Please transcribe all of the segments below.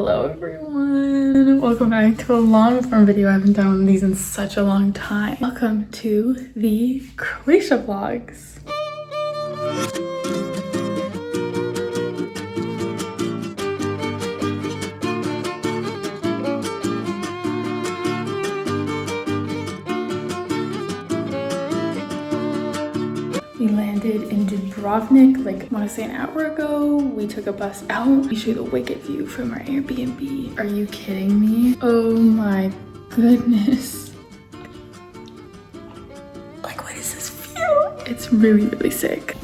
Hello everyone, welcome back to a long form video. I haven't done one of these in such a long time. Welcome to the Croatia vlogs. We landed in Dubrovnik like I want to say an hour ago. We took a bus out. Let me show you the wicked view from our Airbnb. Are you kidding me? Oh my goodness. Like, what is this view? It's really sick.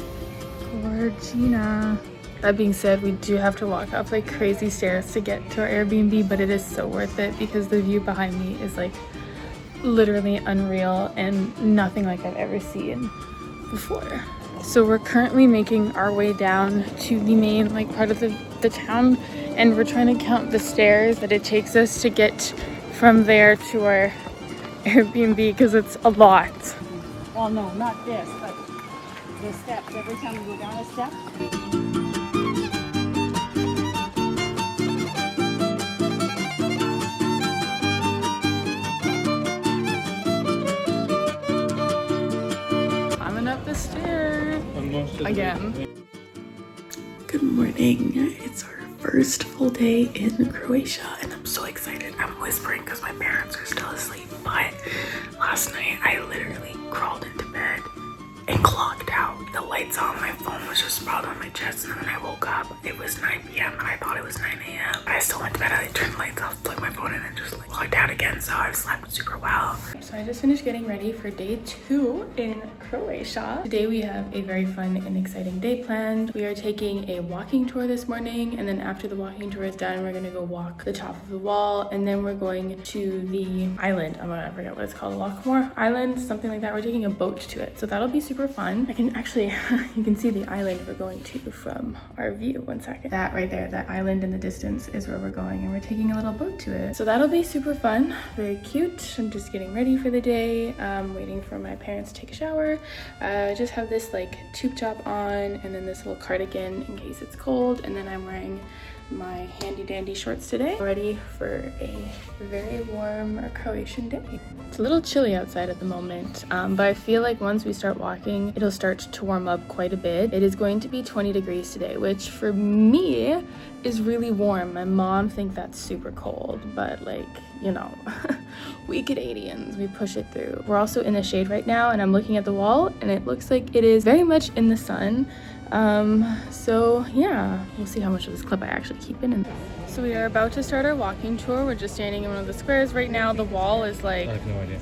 Poor Gina. That being said, we do have to walk up like crazy stairs to get to our Airbnb, but it is so worth it because the view behind me is like literally unreal and nothing like I've ever seen before. So we're currently making our way down to the main like part of the town, and we're trying to count the stairs that it takes us to get from there to our Airbnb because it's a lot. Well, no, not this, but the steps. Every time you go down a step. Up the stairs again. Good morning. It's our first full day in Croatia and I'm so excited. I'm whispering because my parents are still asleep, but last night I literally crawled into bed and clocked out. The lights on my phone was just sprawled on my chest, and then when I woke up it was 9 p.m. and I thought it was 9 a.m. I still went to bed. I turned the lights off, plugged my phone in, and just like logged out again, so I've slept super well. So I just finished getting ready for day 2 in Croatia. Today we have a very fun and exciting day planned. We are taking a walking tour this morning, and then after the walking tour is done we're gonna go walk the top of the wall, and then we're going to the island. I forget what it's called, Lockmore Island, something like that. We're taking a boat to it, so that'll be super fun. I can actually you can see the island we're going to from our view. One second. That right there, that island in the distance is where we're going, and we're taking a little boat to it. So that'll be super fun, very cute. I'm just getting ready for the day, waiting for my parents to take a shower. I just have this like tube top on and then this little cardigan in case it's cold, and then I'm wearing my handy dandy shorts today, ready for a very warm Croatian day. It's a little chilly outside at the moment, but I feel like once we start walking it'll start to warm up quite a bit. It is going to be 20 degrees today, which for me is really warm. My mom thinks that's super cold, but like, you know, we Canadians, we push it through. We're also in the shade right now, and I'm looking at the wall and it looks like it is very much in the sun. So yeah, we'll see how much of this clip I actually keep in. So we are about to start our walking tour. We're just standing in one of the squares right now. The wall is like, I have no idea.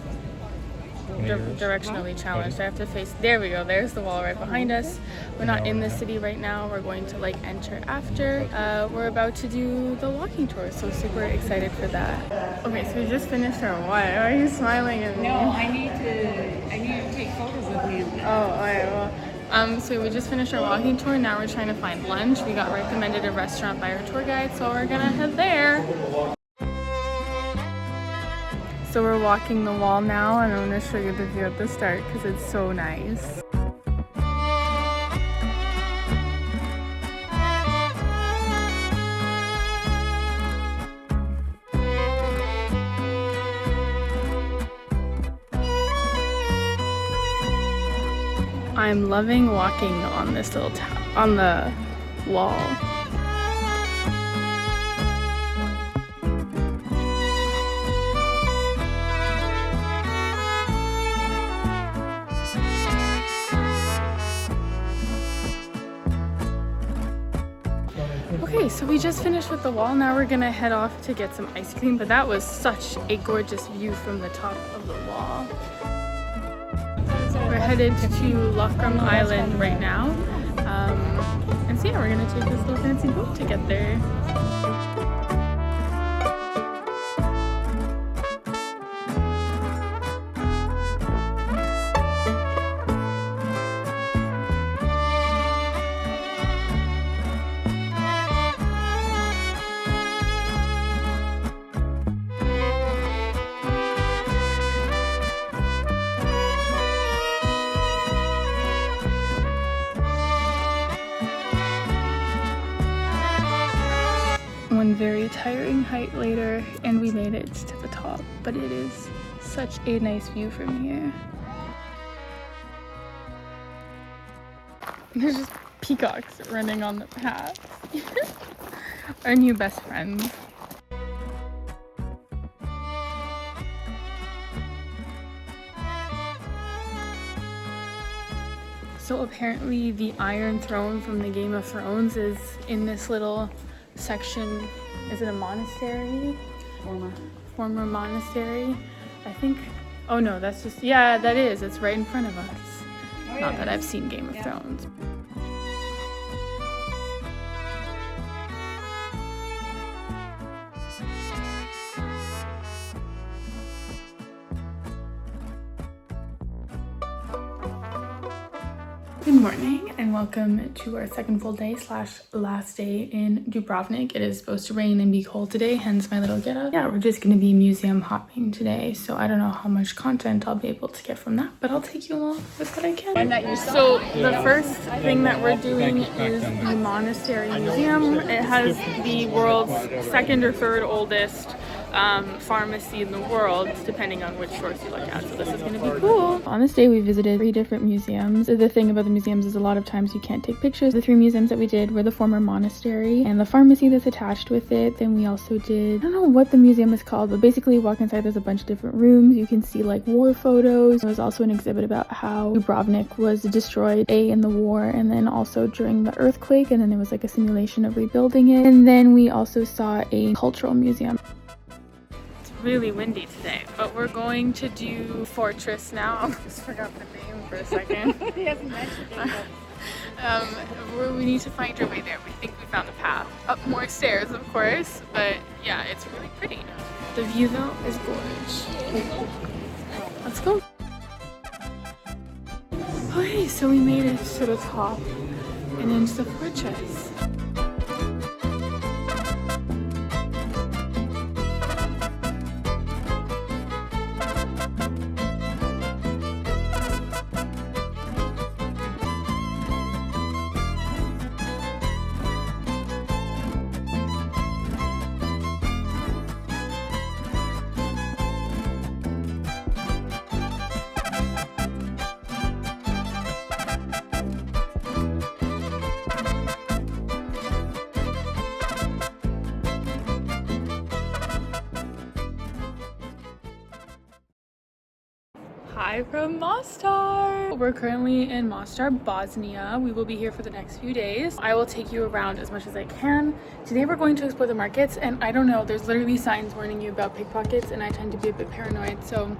Directionally challenged. I have to face, there we go, there's the wall right behind us. We're not in the city right now. We're going to like enter after. We're about to do the walking tour, so super excited for that. Okay, so we just finished our what? Why are you smiling at me? No, I need to take photos with me. Oh, alright, well. So we just finished our walking tour. Now we're trying to find lunch. We got recommended a restaurant by our tour guide, so we're gonna head there. So we're walking the wall now, and I'm gonna show you the view at the start because it's so nice. I'm loving walking on this little on the wall. Okay, so we just finished with the wall. Now we're gonna head off to get some ice cream, but that was such a gorgeous view from the top of the wall. We're headed to Lockmore Island right now, and so yeah, we're gonna take this little fancy boat to get there. starting hike later, and we made it to the top, but it is such a nice view from here. There's just peacocks running on the path. Our new best friends. So apparently the Iron Throne from the Game of Thrones is in this little section. Is it a monastery? Former monastery, I think. Oh no, that's just, yeah, that is. It's right in front of us. Oh, Not that I've seen Game of Thrones. Good morning and welcome to our second full day / last day in Dubrovnik. It is supposed to rain and be cold today, hence my little get up. Yeah, we're just going to be museum hopping today, so I don't know how much content I'll be able to get from that, but I'll take you along with what I can. So the first thing that we're doing is the Monastery Museum. It has the world's second or third oldest pharmacy in the world, depending on which source you look at, so this is going to be cool. On this day we visited 3 different museums. The thing about the museums is a lot of times you can't take pictures. The 3 museums that we did were the former monastery and the pharmacy that's attached with it. Then we also did, I don't know what the museum is called, but basically walk inside, there's a bunch of different rooms. You can see like war photos. There was also an exhibit about how Dubrovnik was destroyed in the war and then also during the earthquake, and then there was like a simulation of rebuilding it. And then we also saw a cultural museum. Really windy today, but we're going to do Fortress now. I just forgot the name for a second. He hasn't mentioned it. We need to find our way there. We think we found the path. Up more stairs, of course, but yeah, it's really pretty. The view though is gorgeous. Let's go. Okay, so we made it to the top and into the fortress. Hi from Mostar! We're currently in Mostar, Bosnia. We will be here for the next few days. I will take you around as much as I can. Today we're going to explore the markets, and I don't know, there's literally signs warning you about pickpockets, and I tend to be a bit paranoid, so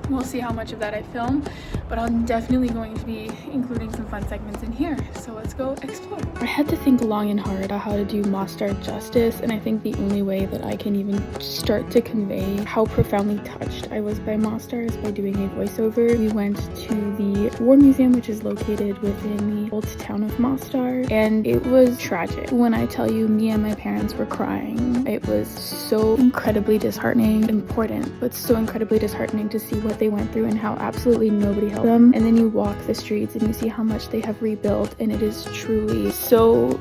we'll see how much of that I film, but I'm definitely going to be including some fun segments in here, so let's go explore. I had to think long and hard about how to do Mostar justice, and I think the only way that I can even start to convey how profoundly touched I was by Mostar is by doing a voiceover. We went to the War Museum, which is located within the old town of Mostar, and it was tragic. When I tell you me and my parents were crying, it was so incredibly disheartening, important, but so incredibly disheartening to see what they went through and how absolutely nobody helped them. And then you walk the streets and you see how much they have rebuilt, and it is truly so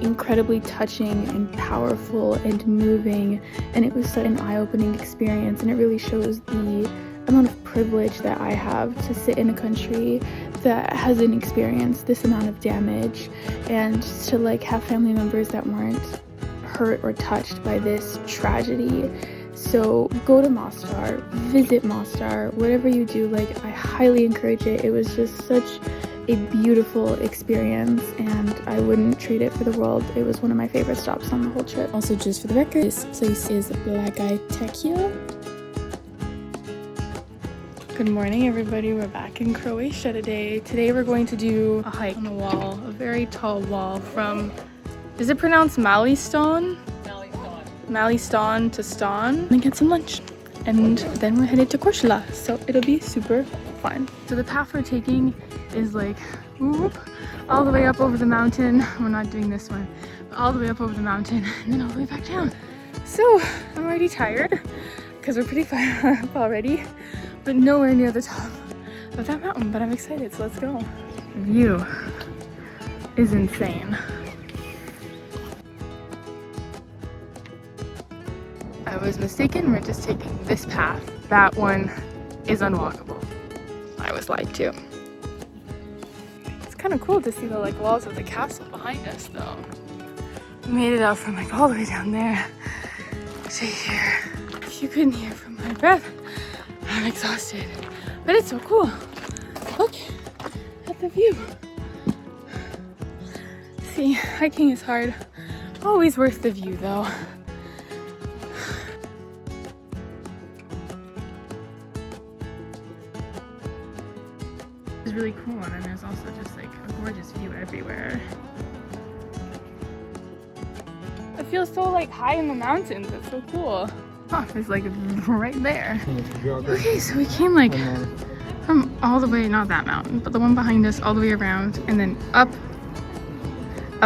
incredibly touching and powerful and moving, and it was such an eye-opening experience, and it really shows the amount of privilege that I have to sit in a country that hasn't experienced this amount of damage, and to like have family members that weren't hurt or touched by this tragedy. So go to Mostar, visit Mostar, whatever you do, like I highly encourage it. It was just such a beautiful experience, and I wouldn't trade it for the world. It was one of my favorite stops on the whole trip. Also, just for the record, this place is Blagaj Tekija. Good morning, everybody. We're back in Croatia today. Today we're going to do a hike on a wall, a very tall wall from, is it pronounced Maliston? Maliston to Ston, and get some lunch, and then we're headed to Korčula, so it'll be super fun. So the path we're taking is like whoop, all the way up over the mountain. We're not doing this one, but all the way up over the mountain and then all the way back down. So I'm already tired because we're pretty far up already, but nowhere near the top of that mountain, but I'm excited, so let's go. The view is insane. I was mistaken. We're just taking this path. That one is unwalkable. I was lied to. It's kind of cool to see the like walls of the castle behind us though. We made it out from like all the way down there to here. If you couldn't hear from my breath, I'm exhausted. But it's so cool. Look at the view. See, hiking is hard. Always worth the view though. It's really cool, and then there's also just like a gorgeous view everywhere. It feels so like high in the mountains. It's so cool. Oh, it's like right there. Okay, so we came like from all the way, not that mountain, but the one behind us, all the way around, and then up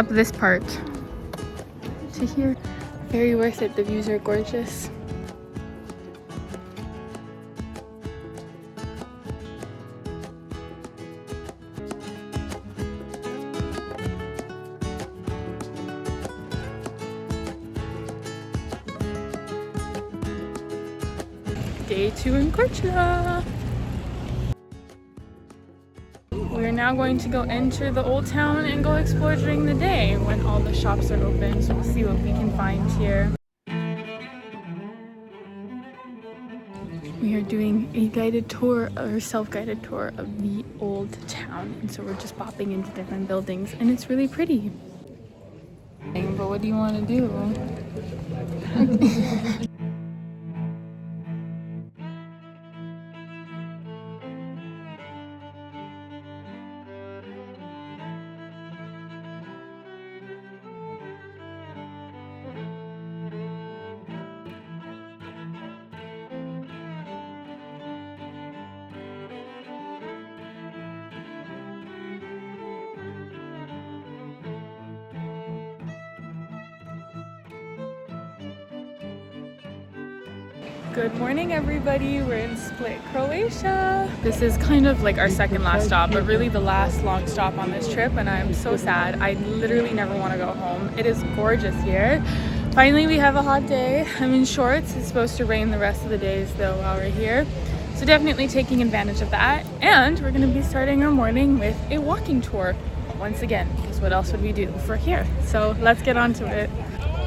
this part to here. Very worth it. The views are gorgeous. Day 2 in Croatia. We're now going to go enter the old town and go explore during the day when all the shops are open. So we'll see what we can find here. We are doing a guided tour or self-guided tour of the old town. And so we're just popping into different buildings and it's really pretty. But what do you want to do? Good morning, everybody. We're in Split, Croatia. This is kind of like our second last stop, but really the last long stop on this trip, and I'm so sad. I literally never want to go home. It is gorgeous here. Finally, we have a hot day. I'm in shorts. It's supposed to rain the rest of the days though while we're here. So definitely taking advantage of that. And we're going to be starting our morning with a walking tour once again, because what else would we do if we're here? So let's get on to it.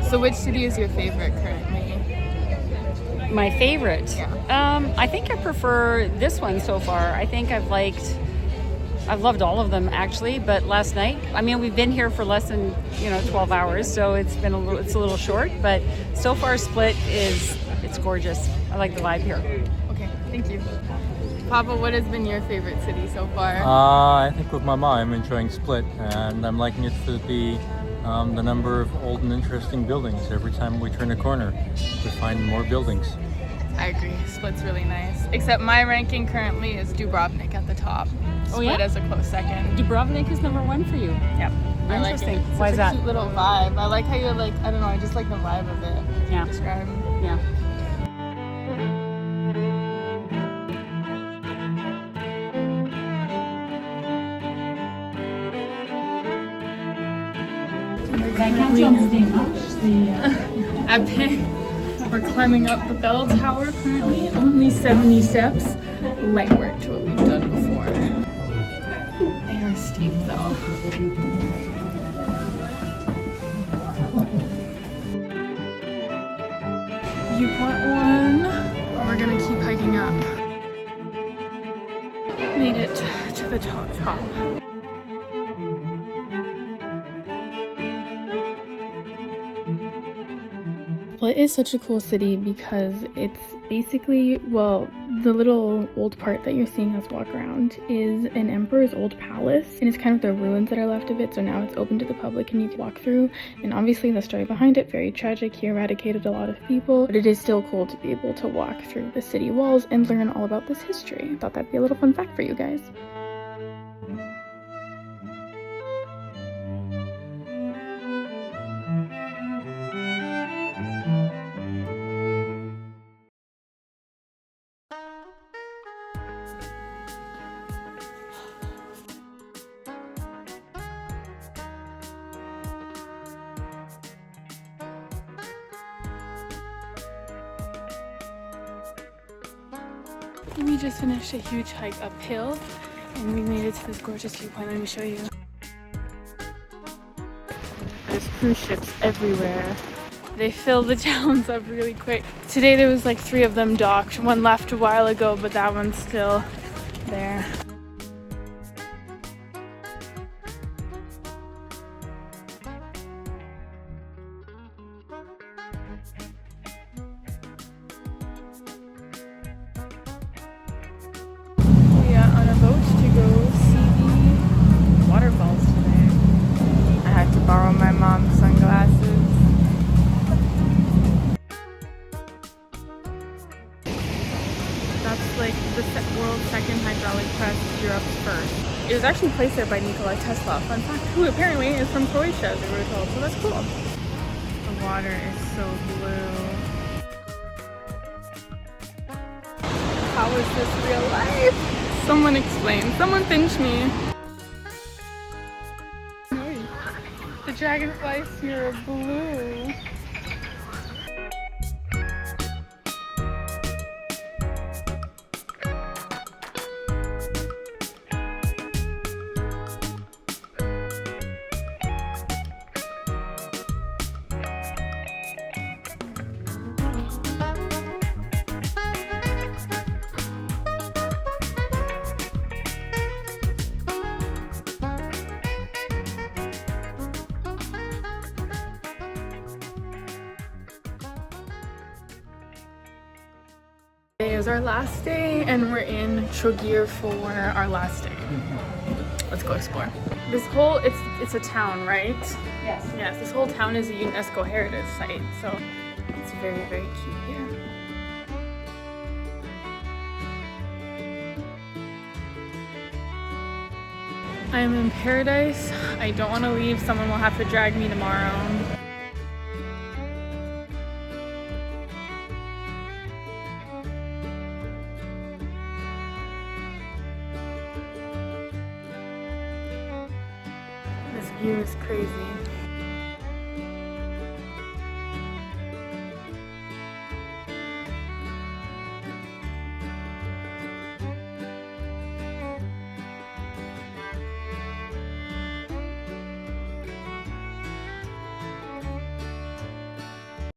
So which city is your favorite currently? My favorite? Yeah. I think I prefer this one so far. I think I've loved all of them actually, but last night, I mean, we've been here for less than 12 hours, so it's a little short, but so far Split it's gorgeous. I like the vibe here. Okay, thank you. Papa, what has been your favorite city so far? I think with my mom, I'm enjoying Split, and I'm liking it for the number of old and interesting buildings. Every time we turn a corner, we find more buildings. I agree. Split's really nice. Except my ranking currently is Dubrovnik at the top. Split as a close second. Dubrovnik is number 1 for you? Yep. I like Interesting. it. It's Why is that? a cute little vibe. I like how you're like, I don't know, I just like the vibe of it. Yeah. Describe. Yeah. We're climbing up the bell tower currently, only 70 steps. Light work to what we've done before. They are steep though. Viewpoint 1. We're gonna keep hiking up. Made it to the top. Split is such a cool city because it's basically, well, the little old part that you're seeing us walk around is an emperor's old palace, and it's kind of the ruins that are left of it, so now it's open to the public and you can walk through. And obviously the story behind it, very tragic. He eradicated a lot of people, but it is still cool to be able to walk through the city walls and learn all about this history. I thought that'd be a little fun fact for you guys. We just finished a huge hike uphill and we made it to this gorgeous viewpoint. Let me show you. There's cruise ships everywhere. They fill the towns up really quick. Today there was like 3 of them docked. One left a while ago, but that one's still there. We are on a boat to go see the waterfalls today. I had to borrow my mom's sunglasses. That's like the world's second hydraulic press, Europe's first. It was actually placed there by Nikola Tesla, fun fact, who apparently is from Croatia, as we were told, so that's cool. The water is so blue. How is this real life? Someone explain. Someone pinch me. The dragonflies here are blue. Today is our last day and we're in Trogir for our last day. Let's go explore. This whole, it's a town, right? Yes. Yes, this whole town is a UNESCO heritage site, so it's very, very cute here. I am in paradise. I don't want to leave. Someone will have to drag me tomorrow. This view is crazy.